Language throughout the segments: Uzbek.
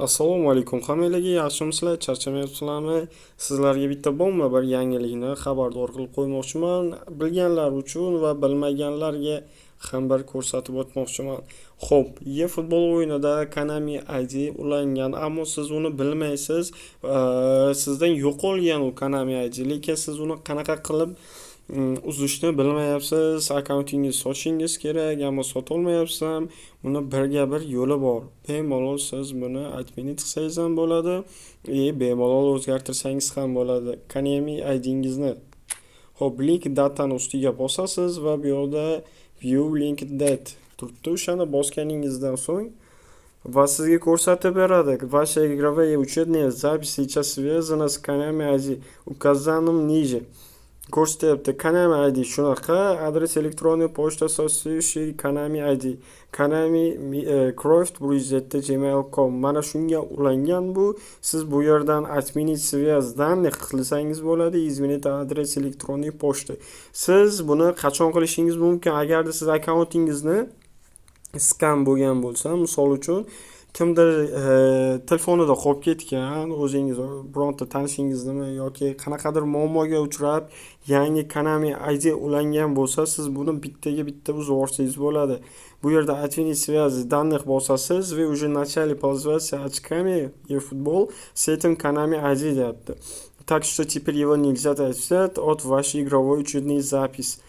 Assalomu alaykum hammalarga, yaxshimisizlar? Charchamayapsizlarmi? Sizlarga bitta bomba bir yangilikni xabardor qilib qo'ymoqchiman. Bilganlar uchun va bilmaganlarga ham bir ko'rsatib o'tmoqchiman. Xo'p, eFootball o'yinida Konami ID ulangan, ammo siz uni bilmaysiz. Sizdan yo'qolgan u Konami ID, lekin siz uni qanaqa qilib uzishni bilmayapsiz, akkauntingizni sochishingiz kerak, ammo sotolmayapsiz ham. Buni birga bir yo'li bor. Bemalol siz buni admin qilsangiz ham bo'ladi, bemalol o'zgartirsangiz ham bo'ladi. Konami IDingizni. Xo'p, link datani ustiga bosasiz va bu yerda view link date turibdi. O'shani bosganingizdan so'ng va sizga ko'rsatib beradi. Ваша игровые учетные записи сейчас связаны с Konami ID, указанным ниже. Ko'rsatyapti. Konami ID shunaqa, adres elektronniy pochta so'zlayshi Konami ID. Konami croft@gmail.com. Mana shunga ulangan bu. Siz bu yerdan отменить связь данных qilsangiz bo'ladi. Izminit adres elektronniy pochta. Siz buni qachon qilishingiz mumkin? Agarda siz akkauntingizni skam bo'lgan bo'lsa, misol uchun kimdir telefonida qolib ketgan, o'zingiz bironta tanishingiznimi yoki qanaqadir muammoga uchrab, yangi Konami ID ulangan bo'lsa, siz buni bittaga bitta uzib yuborsangiz bo'ladi. Bu yerda отменить связь данных bosasiz va уже начали пользоваться очками eFootball с этим Konami ID deyapti. Так что теперь его нельзя отключать от вашей игровой учетной записи.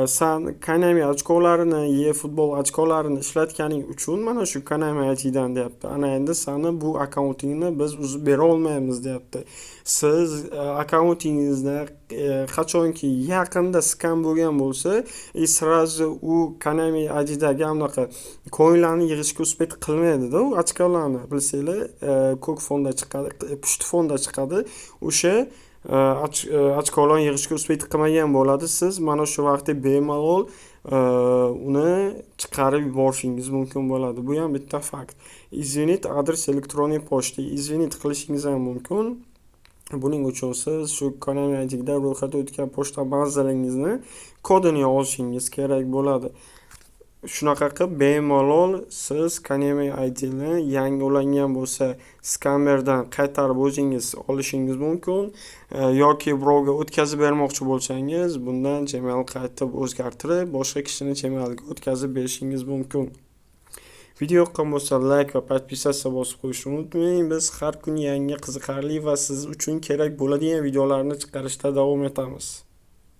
Sen Konami ochkolarini, eFootball ochkolarini ishlatganing uchun mana shu Konami IDdan deyapti. Ana endi seni bu akkauntingni biz uzib bera olmaymiz deyapti. Siz akkauntingizni qachonki yaqinda skam bo'lgan bo'lsa, sразу u Konami IDdagi anaqa coinlarni yig'ishga uspet qilmaydi-da, u ochkolarni bilsanglar, ko'k fonda chiqadi, pushti fonda chiqadi. O'sha ochkolarni yig'ishga uspet qilmagan bo'ladi. Siz mana shu vaqtda bemalol uni chiqarib yuborishingiz mumkin bo'ladi. Bu ham bitta fakt. Izvinit adres elektronniy pochta, izvinit qilishingiz ham mumkin. Buning uchun siz shu Konami IDda ro'yxatga o'tgan pochta manzilingizni kodini olishingiz kerak bo'ladi. Shunaqa qilib bemalol siz Konami IDni yangi ulangan bo'lsa skamerdan qaytarib o'zingiz olishingiz mumkin, yoki birovga o'tkazib bermoqchi bo'lsangiz, bundan Gmail qaytib o'zgartirib, boshqa kishini Gmailga o'tkazib berishingiz mumkin. Video yoqqan bo'lsa like va podpisatsiya bosib qo'yishni unutmang. Biz har kun yangi qiziqarli va siz uchun kerak bo'ladigan videolarni chiqarishda davom etamiz.